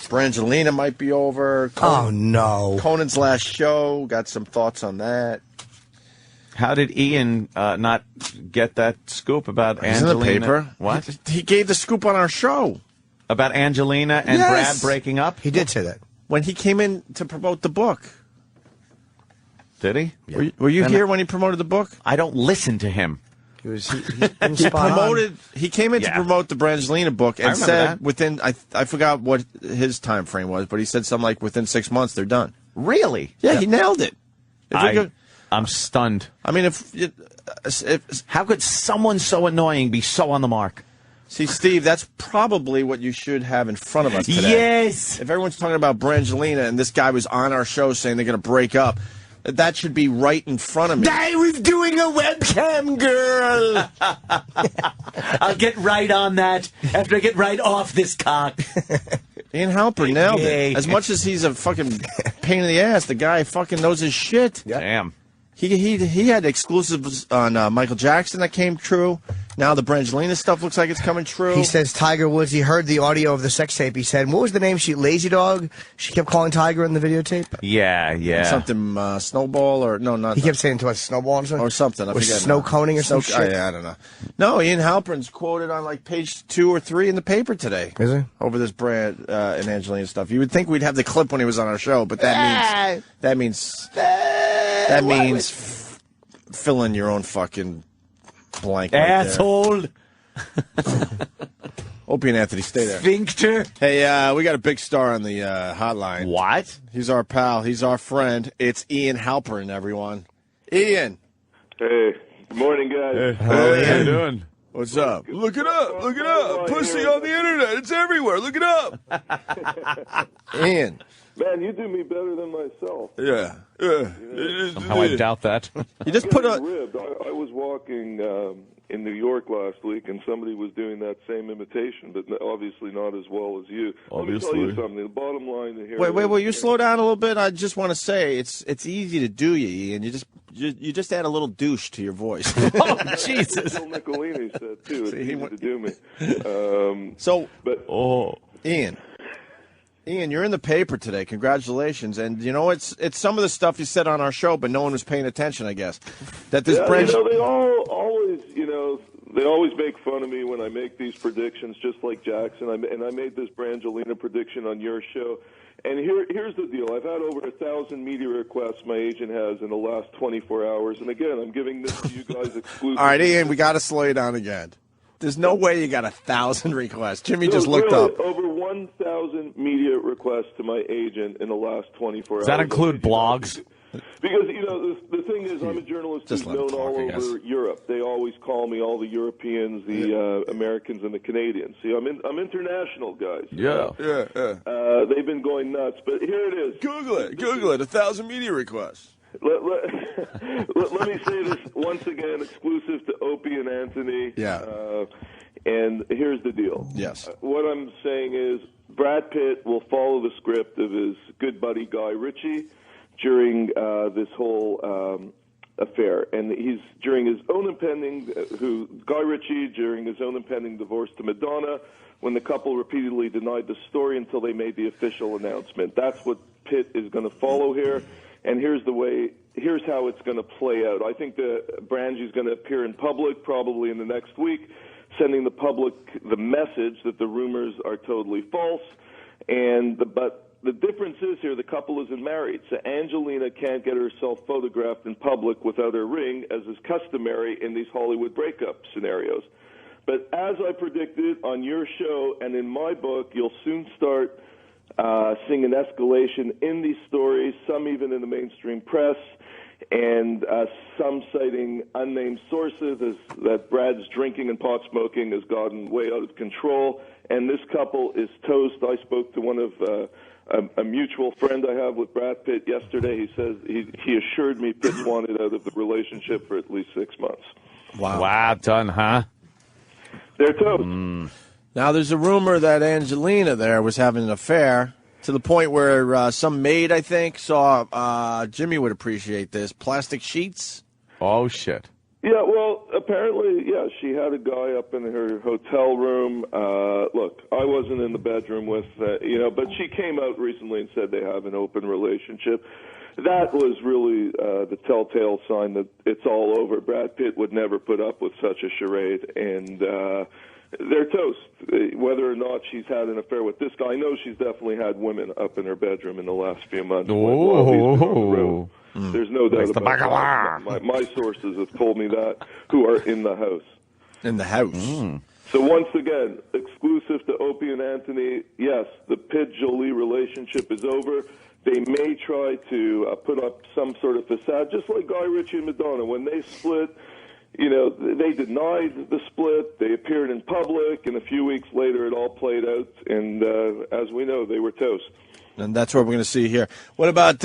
Brangelina might be over. Oh, no. Conan's last show. Got some thoughts on that. How did Ian not get that scoop about Angelina? In the paper. What? He gave the scoop on our show. About Angelina and Brad breaking up? He did say that. When he came in to promote the book. Did he? Yeah. Were you here when he promoted the book? I don't listen to him. He came in to promote the Brangelina book and said within, I forgot what his time frame was, but he said something like within 6 months they're done. Really? Yeah, he nailed it. I'm stunned. I mean, how could someone so annoying be so on the mark? See, Steve, that's probably what you should have in front of us today. Yes. If everyone's talking about Brangelina and this guy was on our show saying they're going to break up, that should be right in front of me. I was doing a webcam, girl. I'll get right on that after I get right off this cock. Ian Halpern nailed it. As much as he's a fucking pain in the ass, the guy fucking knows his shit. Yep. Damn. He had exclusives on Michael Jackson that came true. Now the Brangelina stuff looks like it's coming true. He says Tiger Woods, he heard the audio of the sex tape. He said, what was the name? Lazy Dog? She kept calling Tiger in the videotape? Yeah. Something Snowball or no, not. He kept saying to us Snowball or something? Or something. I forget. Snow coning or some shit? I don't know. No, Ian Halpern's quoted on like page 2 or 3 in the paper today. Is he? Over this Brad and Angelina stuff. You would think we'd have the clip when he was on our show, but that means fill in your own fucking blank. Asshole. Opie and Anthony, stay there. Sphincter. Hey, we got a big star on the hotline. What? He's our pal. He's our friend. It's Ian Halpern, everyone. Ian. Hey. Good morning, guys. Hey, how you doing? What's up? Look it up. Look it up. Pussy on the internet. It's everywhere. Look it up. Ian. Man, you do me better than myself. Yeah. Somehow I doubt that. You just put a... I was walking in New York last week, and somebody was doing that same imitation, but obviously not as well as you. Obviously. Let me tell you something. The bottom line here... Wait, will you slow down a little bit? I just want to say, it's easy to do you, Ian. You just add a little douche to your voice. Oh, Jesus. Phil Nicolini said, too. It's easy to do me. Ian, you're in the paper today. Congratulations. And, you know, it's some of the stuff you said on our show, but no one was paying attention, I guess. That this branch... they always make fun of me when I make these predictions, just like Jackson. I made this Brangelina prediction on your show. And here's the deal. I've had over 1,000 media requests my agent has in the last 24 hours. And, again, I'm giving this to you guys exclusively. All right, Ian, we got to slow you down again. There's no way you got 1,000 requests. Jimmy just looked up. Over 1,000 media requests to my agent in the last 24 hours. Does that include blogs? Because, the thing is, I'm a journalist who's known all over Europe. They always call me, all the Europeans, the Americans, and the Canadians. See, I'm international, guys. Yeah. They've been going nuts, but here it is. Google it. 1,000 media requests. Let me say this once again, exclusive to Opie and Anthony. Yeah. And here's the deal. Yes. What I'm saying is Brad Pitt will follow the script of his good buddy Guy Ritchie during this whole affair. And he's during his own impending divorce to Madonna, when the couple repeatedly denied the story until they made the official announcement. That's what Pitt is going to follow here. And here's how it's going to play out. I think Brangelina's going to appear in public probably in the next week, sending the public the message that the rumors are totally false. But the difference is here, the couple isn't married, so Angelina can't get herself photographed in public without her ring, as is customary in these Hollywood breakup scenarios. But as I predicted on your show and in my book, you'll soon start seeing an escalation in these stories, some even in the mainstream press, and some citing unnamed sources that Brad's drinking and pot smoking has gotten way out of control, and this couple is toast. I spoke to one of a mutual friend I have with Brad Pitt yesterday. He says he assured me Pitt's wanted out of the relationship for at least 6 months. Wow, done, huh? They're toast. Now, there's a rumor that Angelina there was having an affair to the point where some maid, I think, saw, Jimmy would appreciate this, plastic sheets. Oh, shit. Yeah, well, apparently, yeah, she had a guy up in her hotel room. Look, I wasn't in the bedroom with, but she came out recently and said they have an open relationship. That was really the telltale sign that it's all over. Brad Pitt would never put up with such a charade, and they're toast. Whether or not she's had an affair with this guy, I know she's definitely had women up in her bedroom in the last few months. While he's been on the road. There's no doubt about that. My sources have told me that, who are in the house. In the house. So once again, exclusive to Opie and Anthony, yes, the Pitt-Jolie relationship is over. They may try to put up some sort of facade, just like Guy Ritchie and Madonna. When they split, they denied the split. They appeared in public, and a few weeks later it all played out. And as we know, they were toast. And that's what we're going to see here. What about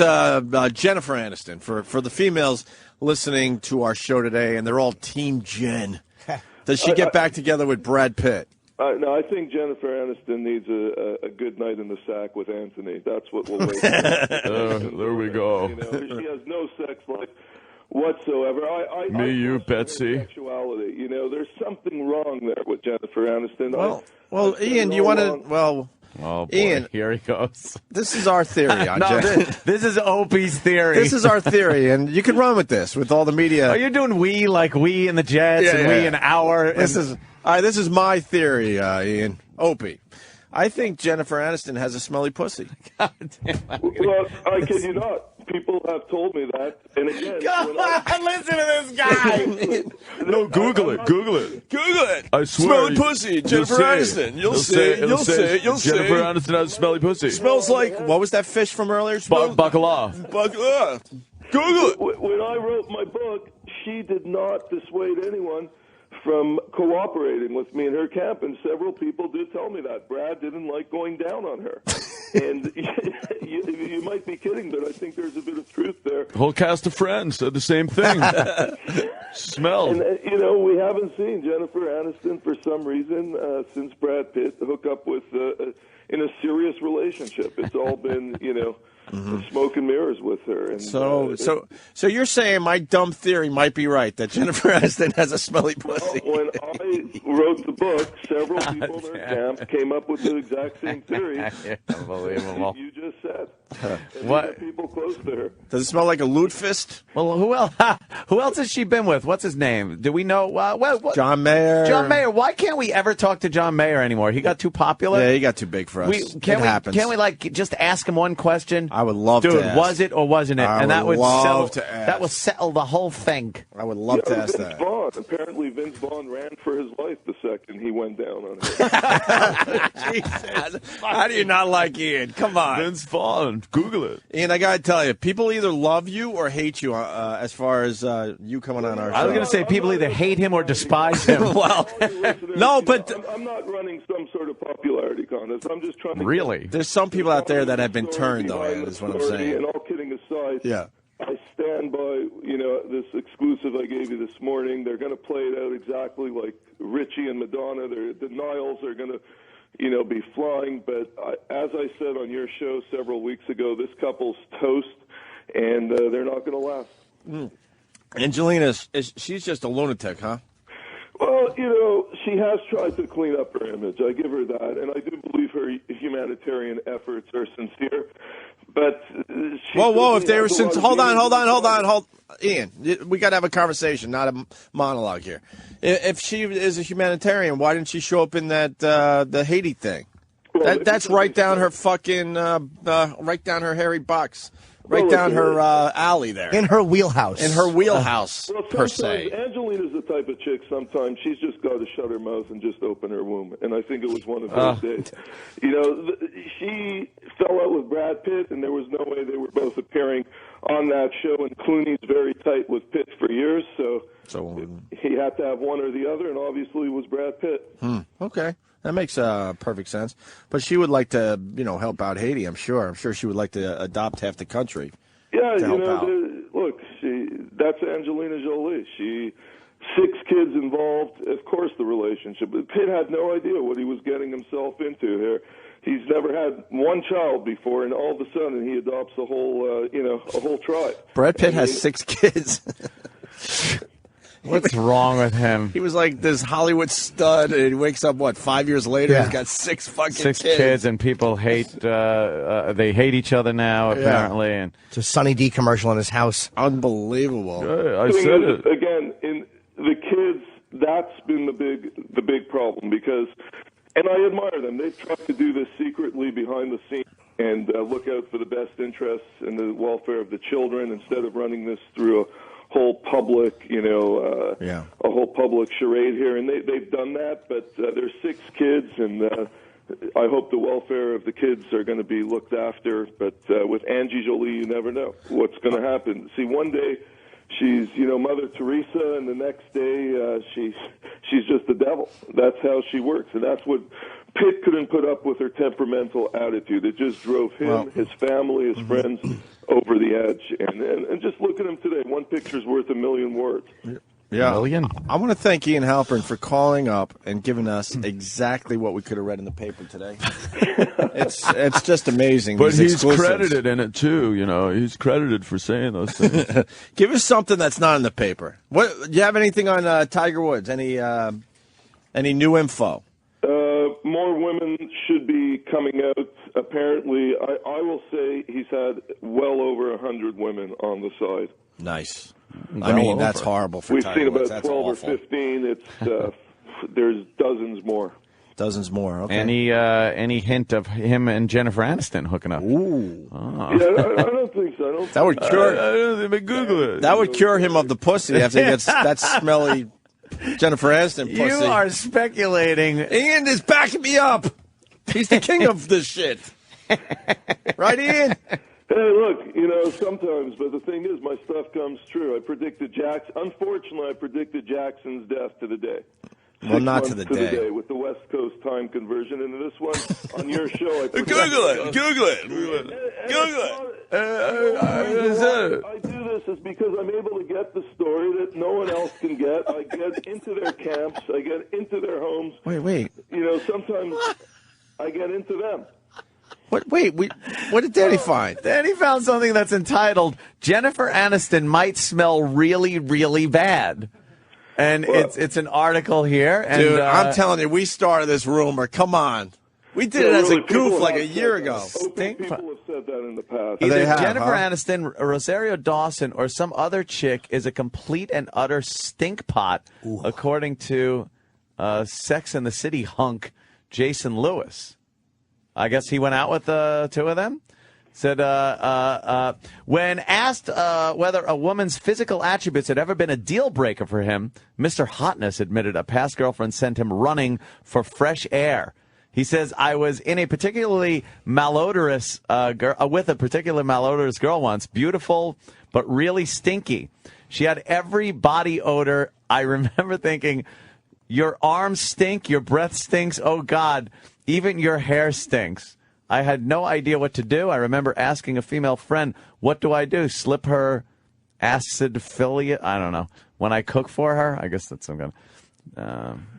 Jennifer Aniston? For the females listening to our show today, and they're all Team Jen. Does she get back together with Brad Pitt? No, I think Jennifer Aniston needs a good night in the sack with Anthony. That's what we'll wait for. There we go. She has no sex life whatsoever. Me, you, Betsy. Sexuality. There's something wrong there with Jennifer Aniston. Well, Ian, do you want to? Well. Oh, boy. Ian, here he goes. This is our theory on No, this is Opie's theory. This is our theory, and you can run with this with all the media. Are you doing we like we and the Jets and we and our? This is my theory, Ian. Opie. I think Jennifer Aniston has a smelly pussy. God damn it. Well, I kid you not. People have told me that. And again, listen to this guy. No, Google it. Google it. I swear. Smelly pussy, Jennifer Aniston. You'll see. Jennifer Aniston has a smelly pussy. Smells like, what was that fish from earlier? Bacala. Google it. When I wrote my book, she did not dissuade anyone from cooperating with me in her camp, and several people did tell me that. Brad didn't like going down on her. And you might be kidding, but I think there's a bit of truth there. The whole cast of Friends said the same thing. Smell. And, we haven't seen Jennifer Aniston for some reason since Brad Pitt hook up with in a serious relationship. It's all been, smoke and mirrors with her. And, so you're saying my dumb theory might be right, that Jennifer Aniston has a smelly pussy. When I wrote the book, several people in her camp came up with the exact same theory. Unbelievable. You just said. What? People close to her. Does it smell like a lutefisk? Well, who else? Who else has she been with? What's his name? Do we know? What? John Mayer. John Mayer. Why can't we ever talk to John Mayer anymore? He got too popular. Yeah, he got too big for us. It happens. Can't we just ask him one question? I would love to ask. Was it or wasn't it? That would settle the whole thing. I would love to ask Vince that. Vaughn. Apparently, Vince Vaughn ran for his life the second he went down on her. Jesus. How do you not like Ian? Come on. Vince Vaughn. Google it. Ian, I got to tell you, people either love you or hate you as far as you coming on our show. I was going to say people either hate him or despise him. Well, no, but I'm not running some sort of popularity contest. I'm just trying to. Really? There's some people out there that have been turned, though, Ian, is what I'm saying. And all kidding aside, yeah. I stand by, this exclusive I gave you this morning. They're going to play it out exactly like Ritchie and Madonna. Their denials are going to, be flying. But as I said on your show several weeks ago, this couple's toast, and they're not going to last. Angelina, she's just a lunatic, huh? Well, she has tried to clean up her image. I give her that, and I do believe her humanitarian efforts are sincere. But whoa! If they were since, hold on, Ian, we got to have a conversation, not a monologue here. If she is a humanitarian, why didn't she show up in that the Haiti thing? Well, that's right down her fucking right down her hairy box. Right down her alley there. In her wheelhouse. Per se. Angelina's the type of chick sometimes she's just got to shut her mouth and just open her womb. And I think it was one of those days. She fell out with Brad Pitt, and there was no way they were both appearing on that show. And Clooney's very tight with Pitt for years, so he had to have one or the other, and obviously it was Brad Pitt. Okay. That makes perfect sense. But she would like to, help out Haiti, I'm sure. I'm sure she would like to adopt half the country. Yeah, to help out. Look, that's Angelina Jolie. 6 kids involved. Of course the relationship. But Pitt had no idea what he was getting himself into here. He's never had one child before, and all of a sudden he adopts a whole tribe. Brad Pitt has 6 kids. What's wrong with him? He was like this Hollywood stud, and he wakes up, 5 years later, Yeah. he's got six Six kids, and people hate. They hate each other now, apparently. And It's a Sunny D commercial in his house. Unbelievable. I said it. Again, in the kids, that's been the big problem because, and I admire them. They've tried to do this secretly behind the scenes and look out for the best interests and the welfare of the children instead of running this through a whole public, a whole public charade here. And they've done that, but there's 6 kids, and I hope the welfare of the kids are going to be looked after. But with Angie Jolie, you never know what's going to happen. See, one day she's, Mother Teresa, and the next day she's just the devil. That's how she works, and that's what Pitt couldn't put up with her temperamental attitude. It just drove him, his family, his friends over the edge. And just look at him today. One picture's worth a million words. Yeah. Million? I want to thank Ian Halpern for calling up and giving us exactly what we could have read in the paper today. It's just amazing. But these he's exclusives. credited in it too. He's credited for saying those things. Give us something that's not in the paper. What? Do you have anything on Tiger Woods? Any new info? More women should be coming out. Apparently, I will say he's had well over 100 women on the side. Nice. Well I mean, that's over. horrible for We've Tiger seen Woods. about That's 12 awful. or 15. It's there's dozens more. Dozens more. Okay. Any hint of him and Jennifer Aniston hooking up? Ooh. Yeah, I don't think so. I don't That would cure. I don't think, Google it. That would cure him of the pussy after he gets that smelly Jennifer Aniston pussy. You are speculating. Ian is backing me up. He's the king of this shit. Right, Ian? Hey, look, sometimes, but the thing is, my stuff comes true. Unfortunately, I predicted Jackson's death to the day. Well, 6 not to months the day. with the West Coast time conversion. And this one, on your show, I Google it. I do this is because I'm able to get the story that no one else can get. I get into their camps. I get into their homes. Wait. Sometimes I get into them. What? Wait. What did Danny find? Then he found something that's entitled "Jennifer Aniston Might Smell Really, Really Bad," and it's an article here. And, Dude, I'm telling you, we started this rumor. Come on. We did it as a goof like a year ago. People have said that in the past. Either They have, Jennifer huh? Aniston, Rosario Dawson, or some other chick is a complete and utter stink pot, according to Sex and the City hunk Jason Lewis. I guess he went out with the 2 of them. Said, when asked whether a woman's physical attributes had ever been a deal breaker for him, Mr. Hotness admitted a past girlfriend sent him running for fresh air. He says, I was in a particularly malodorous with a particular malodorous girl once, beautiful but really stinky. She had every body odor. I remember thinking, your arms stink, your breath stinks. Oh God, even your hair stinks. I had no idea what to do. I remember asking a female friend, what do I do? Slip her acid affiliate? I don't know. When I cook for her, I guess that's some kind of...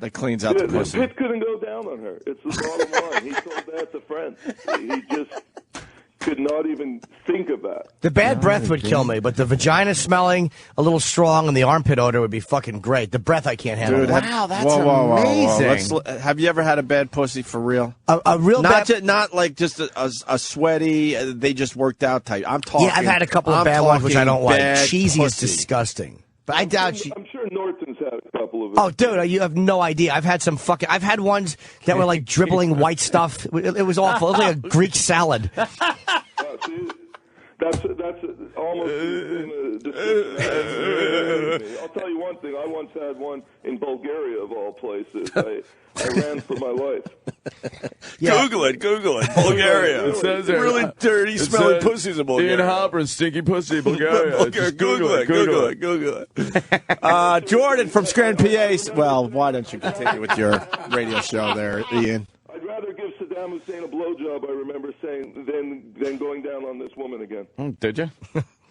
That cleans out the pussy. Pitt couldn't go down on her. It's the bottom line. He told that to friends. He just could not even think of that. The bad breath would kill me, but the vagina smelling a little strong and the armpit odor would be fucking great. The breath I can't handle. Dude, Wow, that's amazing. Have you ever had a bad pussy for real? A real Not bad... not like just a sweaty, they just worked out type. I'm talking. Yeah, I've had a couple of I'm bad ones, which I don't like. bad Cheesy is pussy. disgusting. But I doubt she... I'm sure Norton's had a couple of them. Oh, dude, you have no idea. I've had ones that were like dribbling white stuff. It was awful. It was like a Greek salad. See, that's almost I'll tell you one thing. I once had one in Bulgaria, of all places. I ran for my life. Yeah. Google it. Bulgaria. It says there. really dirty, It smelly says, pussies in Bulgaria. Ian Halpern, stinky pussy, Bulgaria. Just Google it. Jordan from Scranton, PA. Well, why don't you continue with your radio show there, Ian? I'd rather give Saddam Hussein a blowjob, I remember saying, than going down on this woman again. Did you?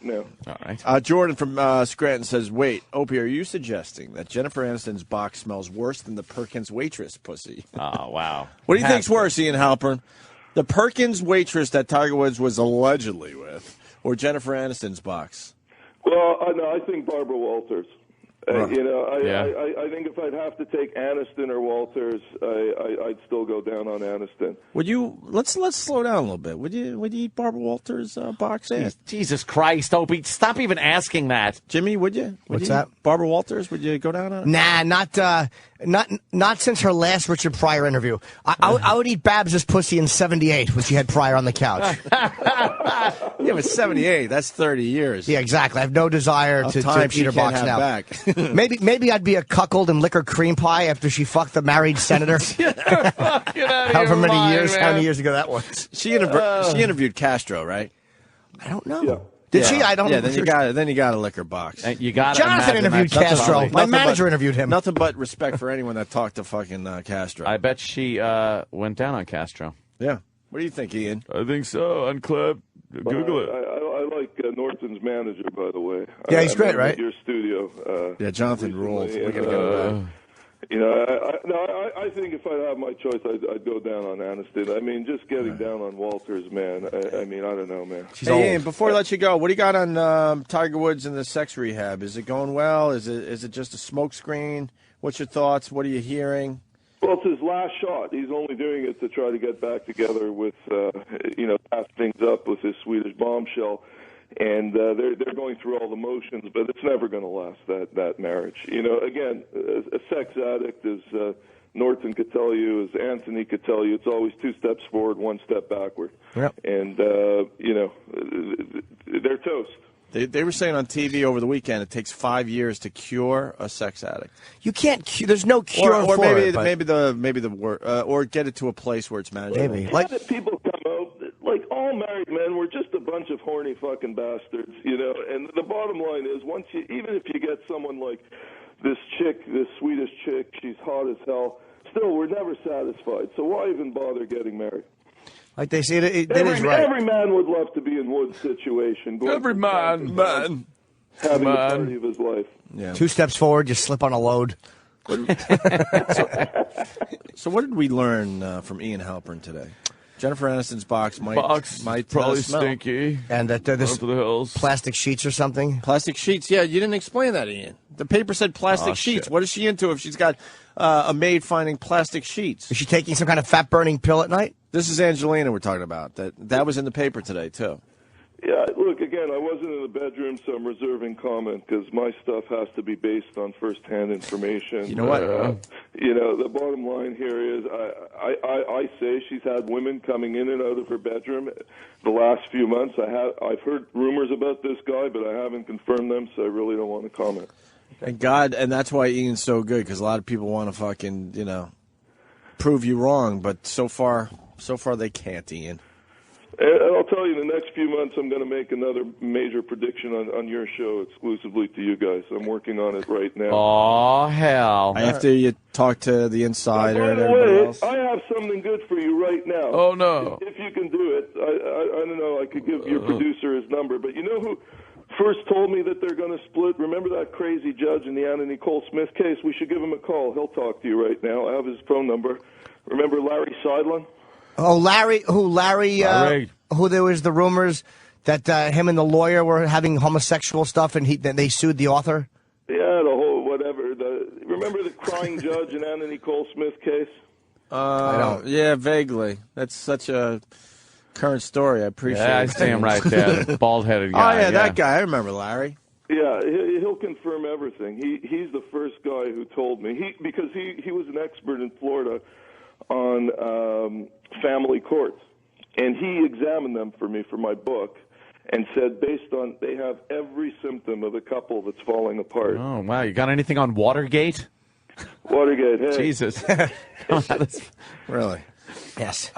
No. All right. Jordan from Scranton says, wait, Opie, are you suggesting that Jennifer Aniston's box smells worse than the Perkins waitress pussy? Oh, wow. What do you think's worse, Ian Halpern? The Perkins waitress that Tiger Woods was allegedly with, or Jennifer Aniston's box? Well, no, I think Barbara Walters. I think if I'd have to take Aniston or Walters, I'd still go down on Aniston. Would you? Let's slow down a little bit. Would you eat Barbara Walters' box? Jesus Christ, Opie, stop even asking that. Jimmy, would you? What's that? Barbara Walters? Would you go down on it? Nah, not since her last Richard Pryor interview. I would eat Babs' pussy in '78 when she had Pryor on the couch. Yeah, but 78. That's 30 years. Yeah, exactly. I have no desire to eat her box now. Back. maybe I'd be a cuckold and lick her cream pie after she fucked the married senator. However many years ago that was. She interviewed Castro, right? I don't know. Yeah. Did she? I don't know. Yeah, then you got to lick her box. You got Jonathan interviewed Castro. My manager interviewed him. Nothing but respect for anyone that talked to fucking Castro. I bet she went down on Castro. Yeah. What do you think, Ian? I think so. Unclip. Google it. I like Norton's manager, by the way. Yeah, he's great, right? Your studio. Yeah, Jonathan rules. We gotta go back. I think if I have my choice, I'd go down on Aniston. I mean, just getting down on Walters, man. I don't know, man. Hey, Ian, before I let you go, what do you got on Tiger Woods and the sex rehab? Is it going well? Is it just a smokescreen? What's your thoughts? What are you hearing? Well, it's his last shot. He's only doing it to try to get back together with, pass things up with his Swedish bombshell. And they're going through all the motions, but it's never going to last, that marriage. Again, a sex addict, as Norton could tell you, as Anthony could tell you, it's always 2 steps forward, 1 step backward. Yep. And, they're toast. They were saying on TV over the weekend it takes 5 years to cure a sex addict. You can't. There's no cure or for maybe, it. But maybe the word, or get it to a place where it's manageable. maybe That people come out, like all married men, we're just a bunch of horny fucking bastards, And the bottom line is, even if you get someone like this chick, this Swedish chick, she's hot as hell. Still, we're never satisfied. So why even bother getting married? like they say, it is right. Every man would love to be in Wood's situation. Every man. Having the party of his life. Yeah. 2 steps forward, you slip on a load. So what did we learn from Ian Halpern today? Jennifer Aniston's box might probably smell. stinky. And that this Up to the hills. plastic sheets or something. Plastic sheets. Yeah, you didn't explain that, Ian. The paper said plastic sheets. Shit. What is she into if she's got a maid finding plastic sheets? Is she taking some kind of fat-burning pill at night? This is Angelina we're talking about. That was in the paper today, too. Yeah, look, again, I wasn't in the bedroom, so I'm reserving comment because my stuff has to be based on first-hand information. You know what? The bottom line here is I say she's had women coming in and out of her bedroom the last few months. I've heard rumors about this guy, but I haven't confirmed them, so I really don't want to comment. And that's why Ian's so good, because a lot of people want to fucking, prove you wrong, but so far they can't, Ian. And I'll tell you, in the next few months, I'm going to make another major prediction on your show exclusively to you guys. I'm working on it right now. Oh, hell. After you talk to the insider By and the everybody way, else. I have something good for you right now. Oh, no. If you can do it. I don't know. I could give your producer his number. But you know who first told me that they're going to split? Remember that crazy judge in the Anna Nicole Smith case? We should give him a call. He'll talk to you right now. I have his phone number. Remember Larry Seidlin? Oh, Larry, who there was the rumors that him and the lawyer were having homosexual stuff, and then they sued the author? Yeah, the whole whatever. Remember the crying judge in Anna Nicole Smith case? I don't. Yeah, vaguely. That's such a current story. I appreciate it. Yeah, I see him right there, the bald-headed guy. Oh, yeah, that guy. I remember Larry. Yeah, he'll confirm everything. He's the first guy who told me. Because he was an expert in Florida on family courts. And he examined them for me for my book and said they have every symptom of a couple that's falling apart. Oh, wow. You got anything on Watergate? Watergate, hey. Jesus. Really? Yes.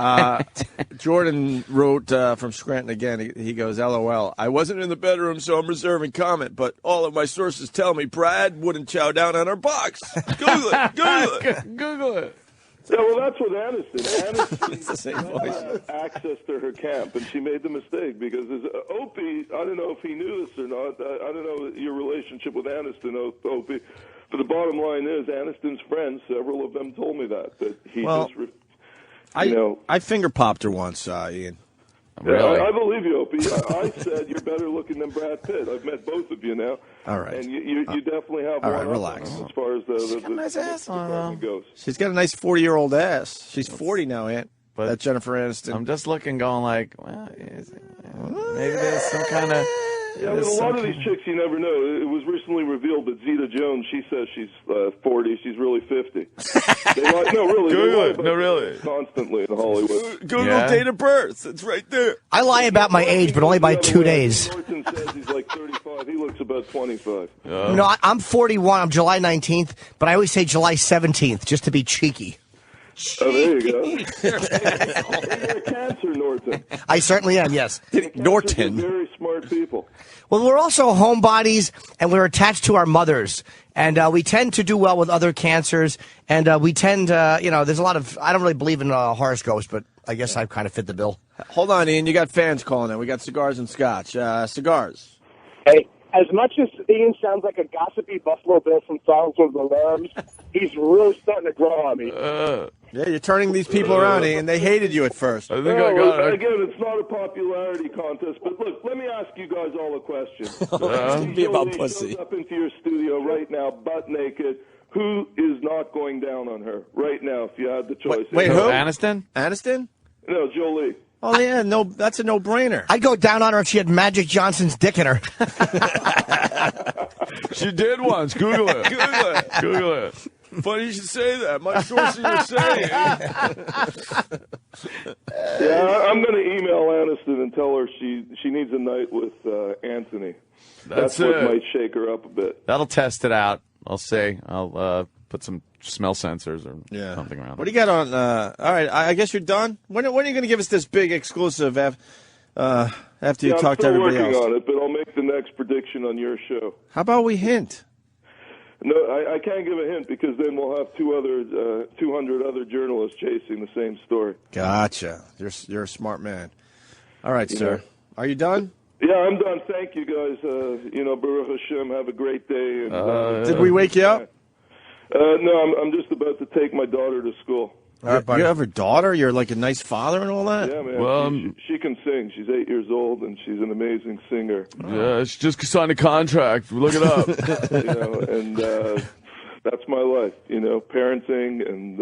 Jordan wrote from Scranton again. He goes, LOL. I wasn't in the bedroom, so I'm reserving comment, but all of my sources tell me Brad wouldn't chow down on our box. Google it. Google it. Google it. Yeah, well, that's what Aniston. It's the same voice. Access to her camp, and she made the mistake because Opie, I don't know if he knew this or not. I don't know your relationship with Aniston, Opie, but the bottom line is Aniston's friends, several of them told me that he I finger popped her once, Ian. Really? I believe you, Opie. I said you're better looking than Brad Pitt. I've met both of you now. All right. And you definitely have all one right, up relax. on him as far as the nice ass on department goes. She's got a nice 40-year-old ass. She's 40 now, Aunt. But That's Jennifer Aniston. I'm just looking, going like, well, maybe there's some kind of. Yeah, with a lot of these chicks, you never know. It was recently revealed that Zeta Jones, she says she's 40. She's really 50. No, really. Google it. No, really. Constantly in Hollywood. Google date of birth. It's right there. I lie about my age, but only by 2 days. Norton says he's like 35. He looks about 25. No, I'm 41. I'm July 19th, but I always say July 17th just to be cheeky. Oh, there you go. You're a cancer, Norton. I certainly am, yes. Norton. Very smart people. Well, we're also homebodies, and we're attached to our mothers. And we tend to do well with other cancers. And we tend, there's a lot of, I don't really believe in horoscopes, but I guess I kind of fit the bill. Hold on, Ian. You got fans calling in. We got cigars and scotch. Cigars. Hey, as much as Ian sounds like a gossipy Buffalo Bill from Silence of the Lambs, he's really starting to grow on me. Yeah, you're turning these people around, Ian. They hated you at first. I think I got it. Again, it's not a popularity contest, but look, let me ask you guys all a question. It's going to be about pussy. Shows up into your studio right now, butt naked. Who is not going down on her right now if you had the choice? Wait, who? Aniston? Aniston? No, Jolie. Oh, yeah, no, that's a no-brainer. I'd go down on her if she had Magic Johnson's dick in her. She did once. Google it. Google it. Google it. Funny you should say that. My sources are saying. Yeah, I'm going to email Aniston and tell her she needs a night with Anthony. That's what might shake her up a bit. That'll test it out. I'll say. I'll put some smell sensors or something around. What do you got on? All right, I guess you're done. When are you going to give us this big exclusive after you talk to everybody else? I'm still working on it, but I'll make the next prediction on your show. How about we hint? No, I can't give a hint because then we'll have 200 other journalists chasing the same story. Gotcha. You're a smart man. All right, sir. Are you done? Yeah, I'm done. Thank you, guys. Baruch Hashem, have a great day. And, did we wake you up? No, I'm just about to take my daughter to school. All right, buddy. You have a daughter? You're like a nice father and all that? Yeah, man. Well, she can sing. She's 8 years old, and she's an amazing singer. Yeah, she just signed a contract. Look it up. And that's my life, parenting and,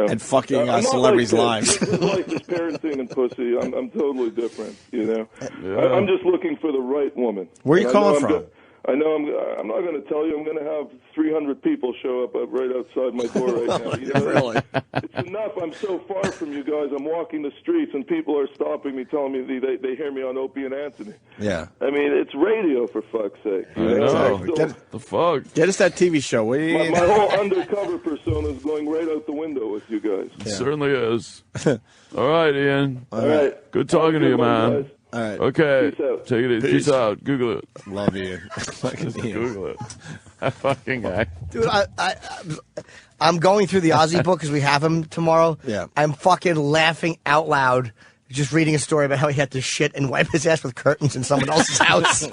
and fucking celebrities' lives. His life is parenting and pussy. I'm totally different, I'm just looking for the right woman. Where are you calling from? I know I'm not going to tell you. I'm going to have 300 people show up right outside my door right now. Really? It's enough. I'm so far from you guys. I'm walking the streets, and people are stopping me, telling me they hear me on Opie and Anthony. Yeah. I mean, it's radio, for fuck's sake. I know. The fuck? Get us that TV show. My whole undercover persona is going right out the window with you guys. It certainly is. All right, Ian. All right. Good talking to you, man. Guys. All right. Okay. Peace out. Take it easy. Peace out. Google it. Love you. Google it. That fucking guy. Dude, I'm going through the Ozzy book because we have him tomorrow. Yeah. I'm fucking laughing out loud just reading a story about how he had to shit and wipe his ass with curtains in someone else's house.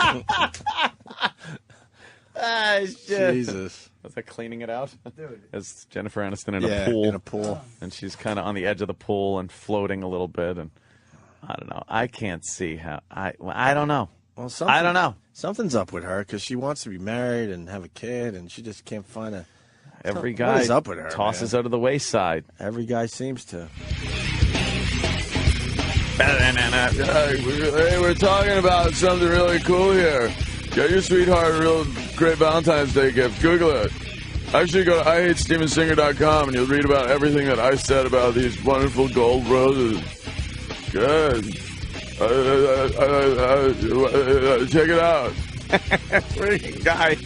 Shit. Jesus. Was that cleaning it out? Dude. It's Jennifer Aniston in a pool. In a pool. And she's kind of on the edge of the pool and floating a little bit. And I don't know. I can't see how. I don't know. Well, I don't know. Something's up with her because she wants to be married and have a kid, and she just can't find a. Every What guy is up with her, tosses man? out of the wayside. Every guy seems to. Hey, we're talking about something really cool here. Get your sweetheart a real great Valentine's Day gift. Google it. Actually, go to IHateStevenSinger.com and you'll read about everything that I said about these wonderful gold roses. Good. Check it out. Freaking guy.